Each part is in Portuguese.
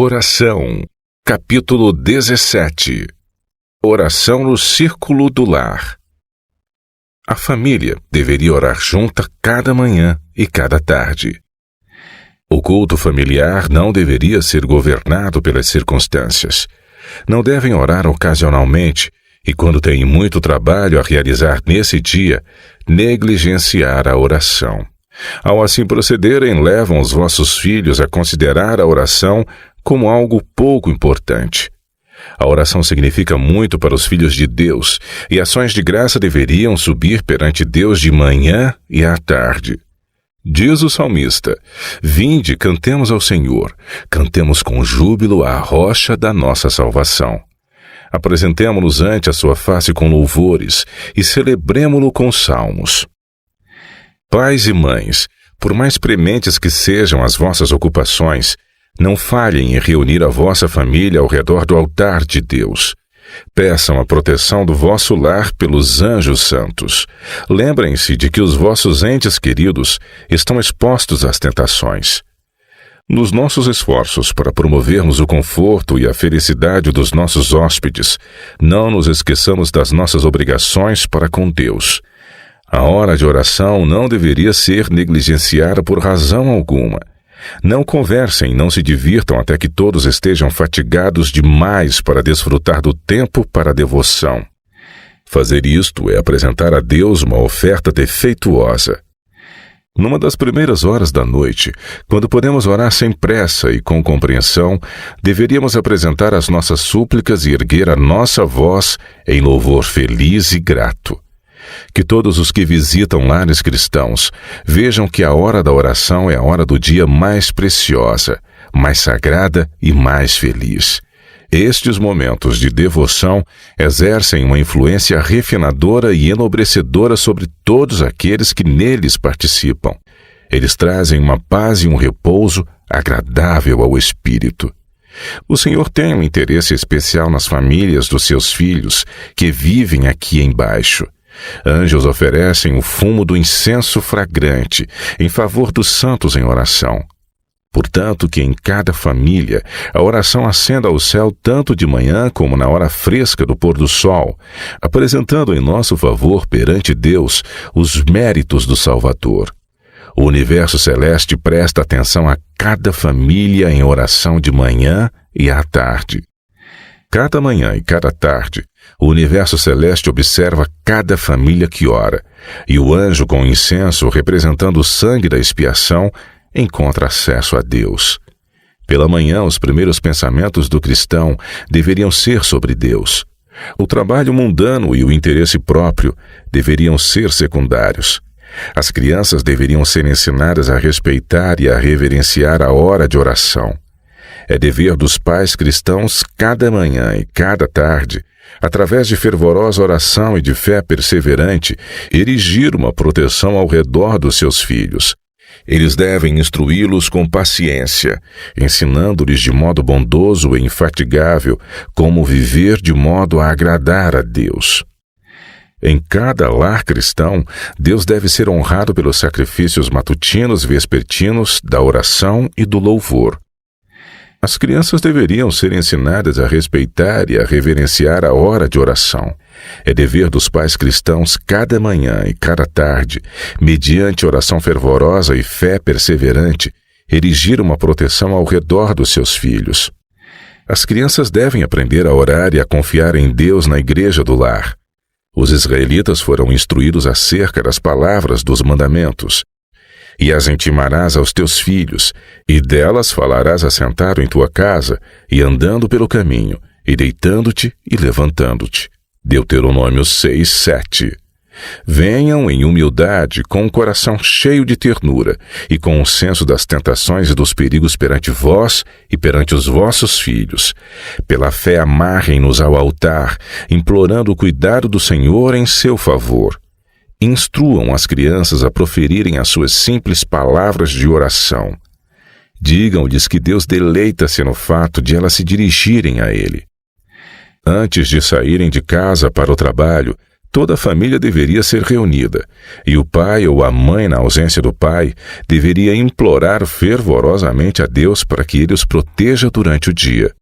Oração, capítulo 17. Oração no círculo do lar. A família deveria orar junta cada manhã e cada tarde. O culto familiar não deveria ser governado pelas circunstâncias. Não devem orar ocasionalmente e, quando têm muito trabalho a realizar nesse dia, negligenciar a oração. Ao assim procederem, levam os vossos filhos a considerar a oração como algo pouco importante. A oração significa muito para os filhos de Deus, e ações de graça deveriam subir perante Deus de manhã e à tarde. Diz o salmista: vinde, cantemos ao Senhor, cantemos com júbilo à rocha da nossa salvação. Apresentemo-nos ante a sua face com louvores e celebremo-lo com salmos. Pais e mães, por mais prementes que sejam as vossas ocupações, não falhem em reunir a vossa família ao redor do altar de Deus. Peçam a proteção do vosso lar pelos anjos santos. Lembrem-se de que os vossos entes queridos estão expostos às tentações. Nos nossos esforços para promovermos o conforto e a felicidade dos nossos hóspedes, não nos esqueçamos das nossas obrigações para com Deus. A hora de oração não deveria ser negligenciada por razão alguma. Não conversem, não se divirtam até que todos estejam fatigados demais para desfrutar do tempo para a devoção. Fazer isto é apresentar a Deus uma oferta defeituosa. Numa das primeiras horas da noite, quando podemos orar sem pressa e com compreensão, deveríamos apresentar as nossas súplicas e erguer a nossa voz em louvor feliz e grato. Que todos os que visitam lares cristãos vejam que a hora da oração é a hora do dia mais preciosa, mais sagrada e mais feliz. Estes momentos de devoção exercem uma influência refinadora e enobrecedora sobre todos aqueles que neles participam. Eles trazem uma paz e um repouso agradável ao espírito. O Senhor tem um interesse especial nas famílias dos seus filhos que vivem aqui embaixo. Anjos oferecem o fumo do incenso fragrante em favor dos santos em oração. Portanto, que em cada família a oração ascenda ao céu tanto de manhã como na hora fresca do pôr do sol, apresentando em nosso favor perante Deus os méritos do Salvador. O universo celeste presta atenção a cada família em oração de manhã e à tarde. Cada manhã e cada tarde, o universo celeste observa cada família que ora, e o anjo com incenso, representando o sangue da expiação, encontra acesso a Deus. Pela manhã, os primeiros pensamentos do cristão deveriam ser sobre Deus. O trabalho mundano e o interesse próprio deveriam ser secundários. As crianças deveriam ser ensinadas a respeitar e a reverenciar a hora de oração. É dever dos pais cristãos, cada manhã e cada tarde, através de fervorosa oração e de fé perseverante, erigir uma proteção ao redor dos seus filhos. Eles devem instruí-los com paciência, ensinando-lhes de modo bondoso e infatigável como viver de modo a agradar a Deus. Em cada lar cristão, Deus deve ser honrado pelos sacrifícios matutinos e vespertinos, da oração e do louvor. As crianças deveriam ser ensinadas a respeitar e a reverenciar a hora de oração. É dever dos pais cristãos, cada manhã e cada tarde, mediante oração fervorosa e fé perseverante, erigir uma proteção ao redor dos seus filhos. As crianças devem aprender a orar e a confiar em Deus na igreja do lar. Os israelitas foram instruídos acerca das palavras dos mandamentos. E as intimarás aos teus filhos, e delas falarás assentado em tua casa, e andando pelo caminho, e deitando-te e levantando-te. Deuteronômio 6:7. Venham em humildade, com um coração cheio de ternura, e com o senso das tentações e dos perigos perante vós e perante os vossos filhos. Pela fé amarrem-nos ao altar, implorando o cuidado do Senhor em seu favor. Instruam as crianças a proferirem as suas simples palavras de oração. Digam-lhes que Deus deleita-se no fato de elas se dirigirem a Ele. Antes de saírem de casa para o trabalho, Toda a família deveria ser reunida, e o pai ou a mãe, na ausência do pai, deveria implorar fervorosamente a Deus para que ele os proteja durante o dia.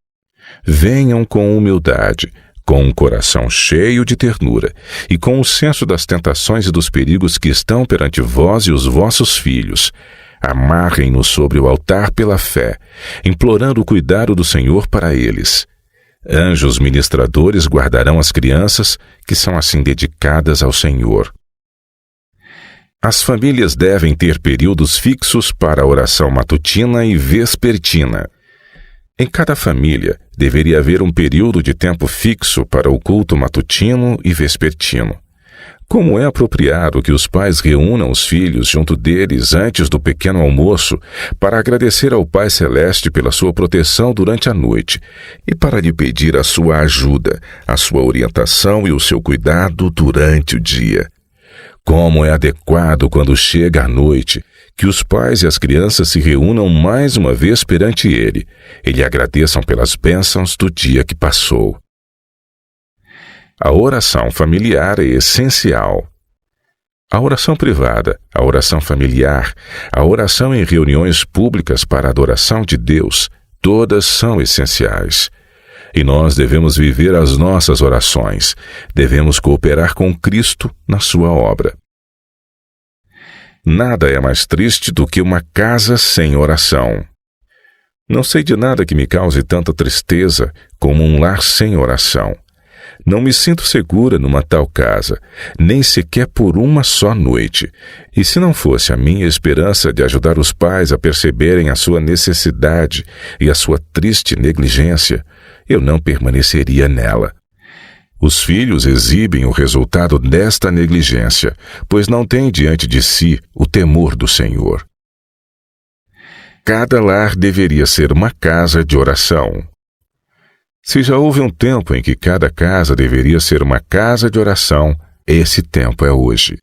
Venham com humildade, com um coração cheio de ternura e com o senso das tentações e dos perigos que estão perante vós e os vossos filhos. Amarrem-nos sobre o altar pela fé, implorando o cuidado do Senhor para eles. Anjos ministradores guardarão as crianças que são assim dedicadas ao Senhor. As famílias devem ter períodos fixos para a oração matutina e vespertina. Em cada família, deveria haver um período de tempo fixo para o culto matutino e vespertino. Como é apropriado que os pais reúnam os filhos junto deles antes do pequeno almoço para agradecer ao Pai Celeste pela sua proteção durante a noite e para lhe pedir a sua ajuda, a sua orientação e o seu cuidado durante o dia. Como é adequado quando chega a noite que os pais e as crianças se reúnam mais uma vez perante Ele e lhe agradeçam pelas bênçãos do dia que passou. A oração familiar é essencial. A oração privada, a oração familiar, a oração em reuniões públicas para a adoração de Deus, todas são essenciais. E nós devemos viver as nossas orações, devemos cooperar com Cristo na sua obra. Nada é mais triste do que uma casa sem oração. Não sei de nada que me cause tanta tristeza como um lar sem oração. Não me sinto segura numa tal casa, nem sequer por uma só noite. E se não fosse a minha esperança de ajudar os pais a perceberem a sua necessidade e a sua triste negligência, eu não permaneceria nela. Os filhos exibem o resultado desta negligência, pois não têm diante de si o temor do Senhor. Cada lar deveria ser uma casa de oração. Se já houve um tempo em que cada casa deveria ser uma casa de oração, esse tempo é hoje.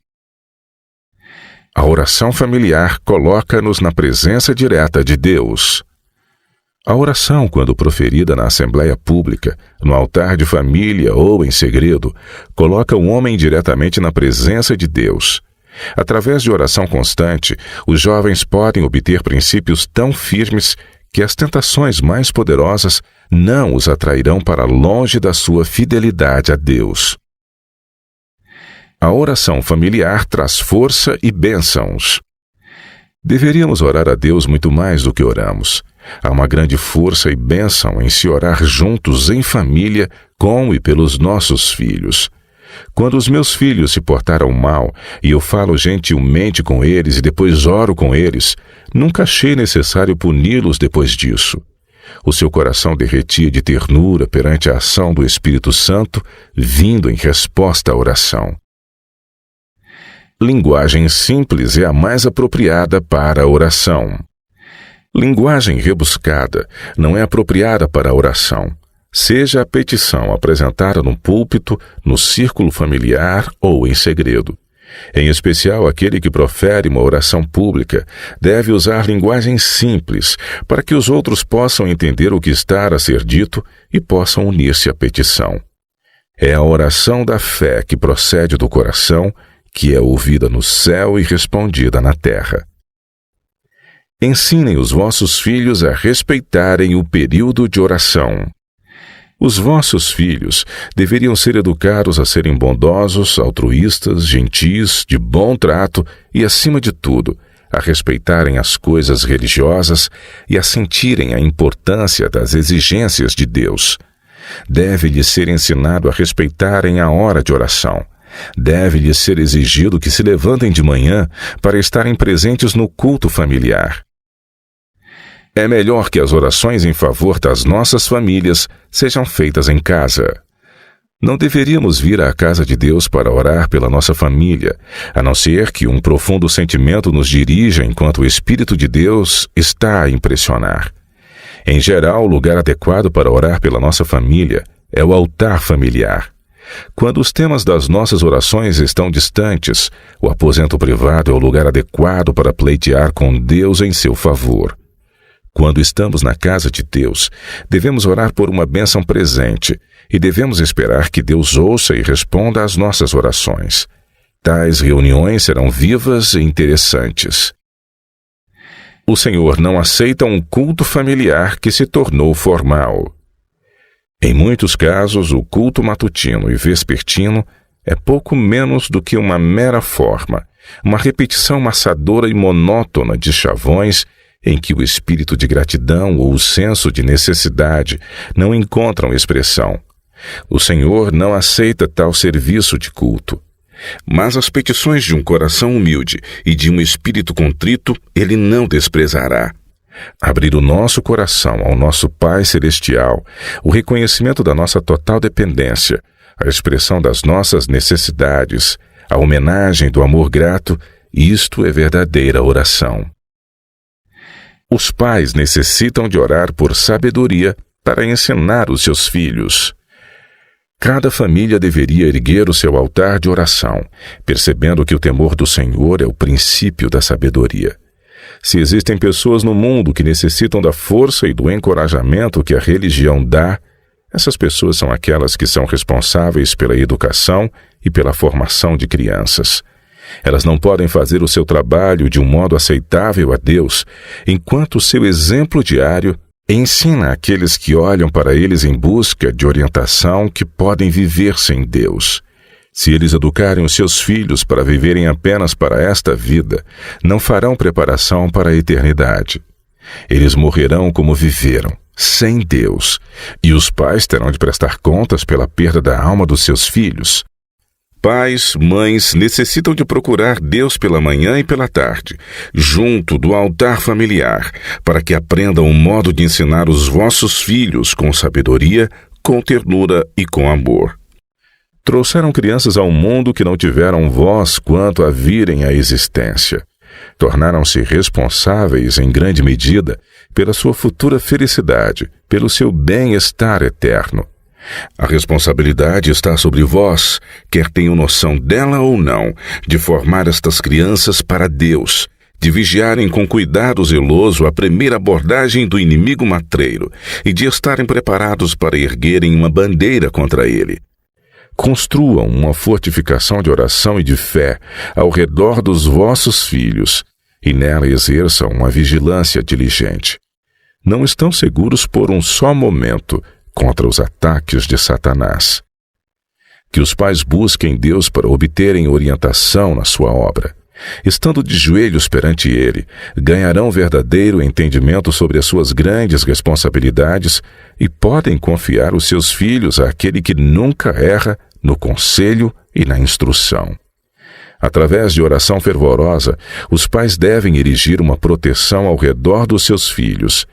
A oração familiar coloca-nos na presença direta de Deus. A oração, quando proferida na assembleia pública, no altar de família ou em segredo, coloca o homem diretamente na presença de Deus. Através de oração constante, os jovens podem obter princípios tão firmes que as tentações mais poderosas não os atrairão para longe da sua fidelidade a Deus. A oração familiar traz força e bênçãos. Deveríamos orar a Deus muito mais do que oramos. Há uma grande força e bênção em se orar juntos em família com e pelos nossos filhos. Quando os meus filhos se portaram mal e eu falo gentilmente com eles e depois oro com eles, nunca achei necessário puni-los depois disso. O seu coração derretia de ternura perante a ação do Espírito Santo, vindo em resposta à oração. Linguagem simples é a mais apropriada para a oração. Linguagem rebuscada não é apropriada para a oração. Seja a petição apresentada no púlpito, no círculo familiar ou em segredo. Em especial, aquele que profere uma oração pública deve usar linguagem simples para que os outros possam entender o que está a ser dito e possam unir-se à petição. É a oração da fé que procede do coração, que é ouvida no céu e respondida na terra. Ensinem os vossos filhos a respeitarem o período de oração. Os vossos filhos deveriam ser educados a serem bondosos, altruístas, gentis, de bom trato e, acima de tudo, a respeitarem as coisas religiosas e a sentirem a importância das exigências de Deus. Deve-lhes ser ensinado a respeitarem a hora de oração. Deve-lhes ser exigido que se levantem de manhã para estarem presentes no culto familiar. É melhor que as orações em favor das nossas famílias sejam feitas em casa. Não deveríamos vir à casa de Deus para orar pela nossa família, a não ser que um profundo sentimento nos dirija enquanto o Espírito de Deus está a impressionar. Em geral, o lugar adequado para orar pela nossa família é o altar familiar. Quando os temas das nossas orações estão distantes, o aposento privado é o lugar adequado para pleitear com Deus em seu favor. Quando estamos na casa de Deus, devemos orar por uma bênção presente e devemos esperar que Deus ouça e responda às nossas orações. Tais reuniões serão vivas e interessantes. O Senhor não aceita um culto familiar que se tornou formal. Em muitos casos, o culto matutino e vespertino é pouco menos do que uma mera forma, uma repetição maçadora e monótona de chavões em que o espírito de gratidão ou o senso de necessidade não encontram expressão. O Senhor não aceita tal serviço de culto. Mas as petições de um coração humilde e de um espírito contrito, Ele não desprezará. Abrir o nosso coração ao nosso Pai Celestial, o reconhecimento da nossa total dependência, a expressão das nossas necessidades, a homenagem do amor grato, isto é verdadeira oração. Os pais necessitam de orar por sabedoria para ensinar os seus filhos. Cada família deveria erguer o seu altar de oração, percebendo que o temor do Senhor é o princípio da sabedoria. Se existem pessoas no mundo que necessitam da força e do encorajamento que a religião dá, essas pessoas são aquelas que são responsáveis pela educação e pela formação de crianças. Elas não podem fazer o seu trabalho de um modo aceitável a Deus, enquanto o seu exemplo diário ensina àqueles que olham para eles em busca de orientação que podem viver sem Deus. Se eles educarem os seus filhos para viverem apenas para esta vida, não farão preparação para a eternidade. Eles morrerão como viveram, sem Deus, e os pais terão de prestar contas pela perda da alma dos seus filhos. Pais, mães necessitam de procurar Deus pela manhã e pela tarde, junto do altar familiar, para que aprendam um modo de ensinar os vossos filhos com sabedoria, com ternura e com amor. Trouxeram crianças ao mundo que não tiveram voz quanto a virem à existência. Tornaram-se responsáveis, em grande medida, pela sua futura felicidade, pelo seu bem-estar eterno. A responsabilidade está sobre vós, quer tenham noção dela ou não, de formar estas crianças para Deus, de vigiarem com cuidado zeloso a primeira abordagem do inimigo matreiro e de estarem preparados para erguerem uma bandeira contra ele. Construam uma fortificação de oração e de fé ao redor dos vossos filhos e nela exerçam uma vigilância diligente. Não estão seguros por um só momento contra os ataques de Satanás. Que os pais busquem Deus para obterem orientação na sua obra. Estando de joelhos perante Ele, ganharão verdadeiro entendimento sobre as suas grandes responsabilidades e podem confiar os seus filhos àquele que nunca erra no conselho e na instrução. Através de oração fervorosa, os pais devem erigir uma proteção ao redor dos seus filhos.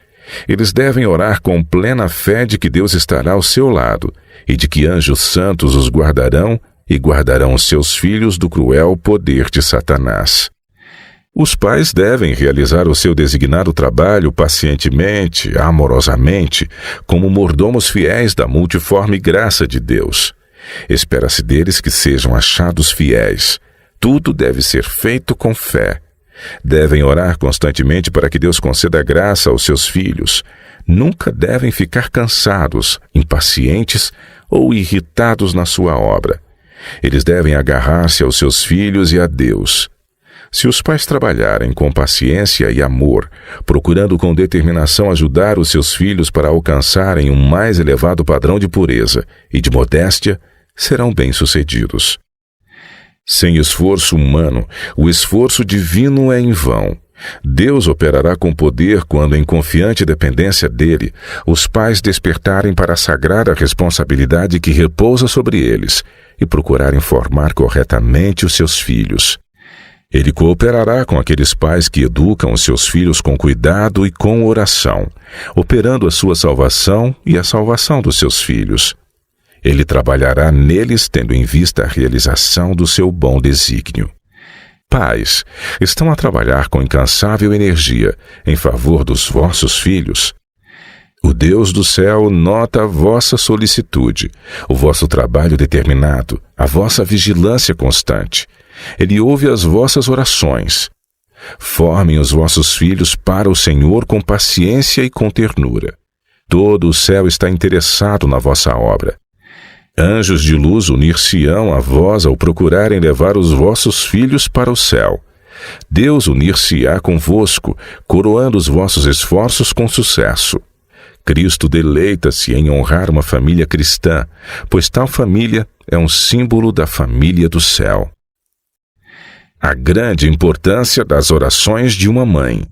Eles devem orar com plena fé de que Deus estará ao seu lado e de que anjos santos os guardarão e guardarão os seus filhos do cruel poder de Satanás. Os pais devem realizar o seu designado trabalho pacientemente, amorosamente, como mordomos fiéis da multiforme graça de Deus. Espera-se deles que sejam achados fiéis. Tudo deve ser feito com fé. Devem orar constantemente para que Deus conceda graça aos seus filhos. Nunca devem ficar cansados, impacientes ou irritados na sua obra. Eles devem agarrar-se aos seus filhos e a Deus. Se os pais trabalharem com paciência e amor, procurando com determinação ajudar os seus filhos para alcançarem um mais elevado padrão de pureza e de modéstia, serão bem-sucedidos. Sem esforço humano, o esforço divino é em vão. Deus operará com poder quando, em confiante dependência dele, os pais despertarem para a sagrada responsabilidade que repousa sobre eles e procurarem formar corretamente os seus filhos. Ele cooperará com aqueles pais que educam os seus filhos com cuidado e com oração, operando a sua salvação e a salvação dos seus filhos. Ele trabalhará neles tendo em vista a realização do seu bom desígnio. Pais, estão a trabalhar com incansável energia em favor dos vossos filhos. O Deus do céu nota a vossa solicitude, o vosso trabalho determinado, a vossa vigilância constante. Ele ouve as vossas orações. Formem os vossos filhos para o Senhor com paciência e com ternura. Todo o céu está interessado na vossa obra. Anjos de luz unir-se-ão a vós ao procurarem levar os vossos filhos para o céu. Deus unir-se-á convosco, coroando os vossos esforços com sucesso. Cristo deleita-se em honrar uma família cristã, pois tal família é um símbolo da família do céu. A grande importância das orações de uma mãe.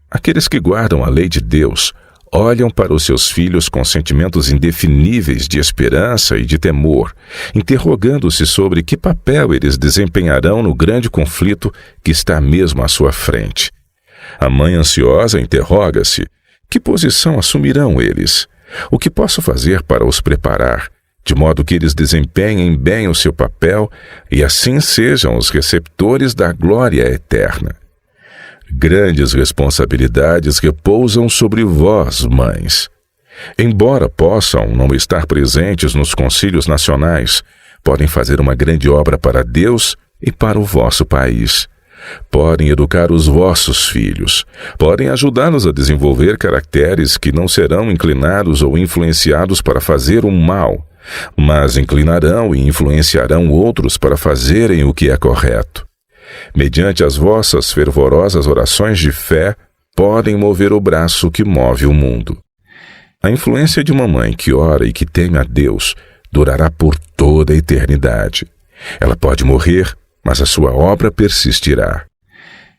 Aqueles que guardam a lei de Deus olham para os seus filhos com sentimentos indefiníveis de esperança e de temor, interrogando-se sobre que papel eles desempenharão no grande conflito que está mesmo à sua frente. A mãe ansiosa interroga-se: que posição assumirão eles? O que posso fazer para os preparar, de modo que eles desempenhem bem o seu papel e assim sejam os receptores da glória eterna? Grandes responsabilidades repousam sobre vós, mães. Embora possam não estar presentes nos concílios nacionais, podem fazer uma grande obra para Deus e para o vosso país. Podem educar os vossos filhos. Podem ajudá-los a desenvolver caracteres que não serão inclinados ou influenciados para fazer o mal, mas inclinarão e influenciarão outros para fazerem o que é correto. Mediante as vossas fervorosas orações de fé, podem mover o braço que move o mundo. A influência de uma mãe que ora e que teme a Deus durará por toda a eternidade. Ela pode morrer, mas a sua obra persistirá.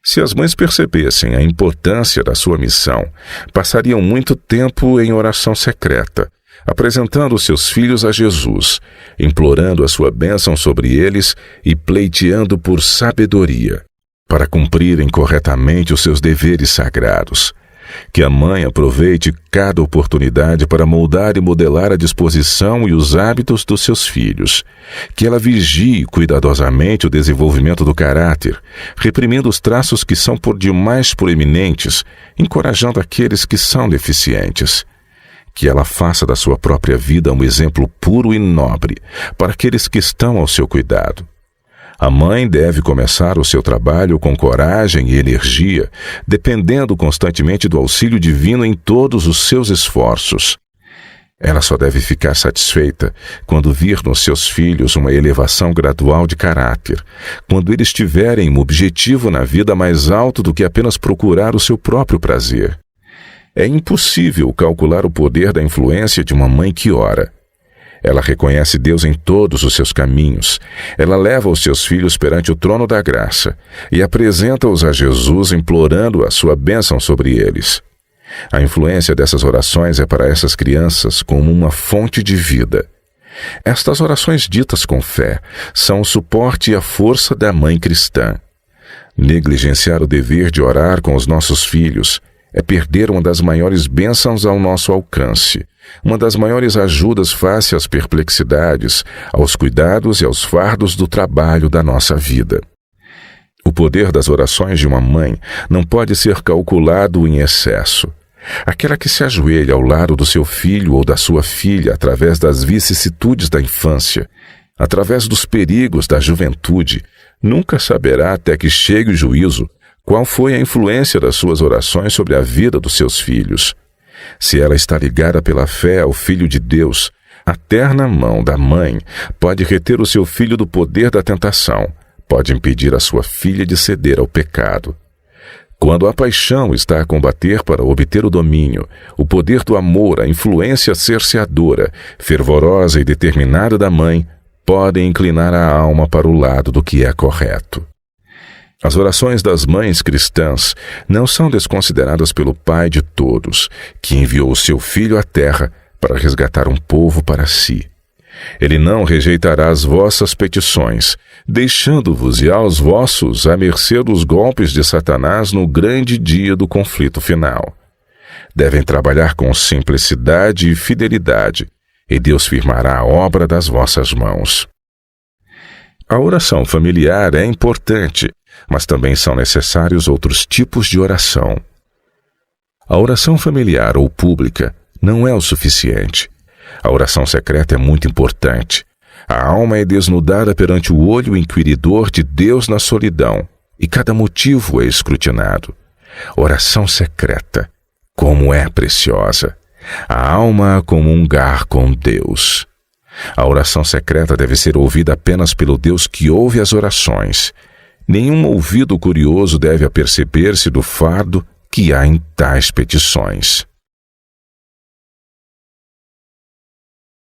Se as mães percebessem a importância da sua missão, passariam muito tempo em oração secreta, apresentando seus filhos a Jesus, implorando a sua bênção sobre eles e pleiteando por sabedoria, para cumprirem corretamente os seus deveres sagrados. Que a mãe aproveite cada oportunidade para moldar e modelar a disposição e os hábitos dos seus filhos. Que ela vigie cuidadosamente o desenvolvimento do caráter, reprimindo os traços que são por demais proeminentes, encorajando aqueles que são deficientes. Que ela faça da sua própria vida um exemplo puro e nobre para aqueles que estão ao seu cuidado. A mãe deve começar o seu trabalho com coragem e energia, dependendo constantemente do auxílio divino em todos os seus esforços. Ela só deve ficar satisfeita quando vir nos seus filhos uma elevação gradual de caráter, quando eles tiverem um objetivo na vida mais alto do que apenas procurar o seu próprio prazer. É impossível calcular o poder da influência de uma mãe que ora. Ela reconhece Deus em todos os seus caminhos. Ela leva os seus filhos perante o trono da graça e apresenta-os a Jesus, implorando a sua bênção sobre eles. A influência dessas orações é para essas crianças como uma fonte de vida. Estas orações ditas com fé são o suporte e a força da mãe cristã. Negligenciar o dever de orar com os nossos filhos é perder uma das maiores bênçãos ao nosso alcance, uma das maiores ajudas face às perplexidades, aos cuidados e aos fardos do trabalho da nossa vida. O poder das orações de uma mãe não pode ser calculado em excesso. Aquela que se ajoelha ao lado do seu filho ou da sua filha através das vicissitudes da infância, através dos perigos da juventude, nunca saberá até que chegue o juízo qual foi a influência das suas orações sobre a vida dos seus filhos. Se ela está ligada pela fé ao Filho de Deus, a terna mão da mãe pode reter o seu filho do poder da tentação, pode impedir a sua filha de ceder ao pecado. Quando a paixão está a combater para obter o domínio, o poder do amor, a influência cerceadora, fervorosa e determinada da mãe, podem inclinar a alma para o lado do que é correto. As orações das mães cristãs não são desconsideradas pelo Pai de todos, que enviou o seu Filho à terra para resgatar um povo para si. Ele não rejeitará as vossas petições, deixando-vos e aos vossos à mercê dos golpes de Satanás no grande dia do conflito final. Devem trabalhar com simplicidade e fidelidade, e Deus firmará a obra das vossas mãos. A oração familiar é importante, mas também são necessários outros tipos de oração. A oração familiar ou pública não é o suficiente. A oração secreta é muito importante. A alma é desnudada perante o olho inquiridor de Deus na solidão, e cada motivo é escrutinado. Oração secreta, como é preciosa! A alma a comungar com Deus. A oração secreta deve ser ouvida apenas pelo Deus que ouve as orações. Nenhum ouvido curioso deve aperceber-se do fardo que há em tais petições.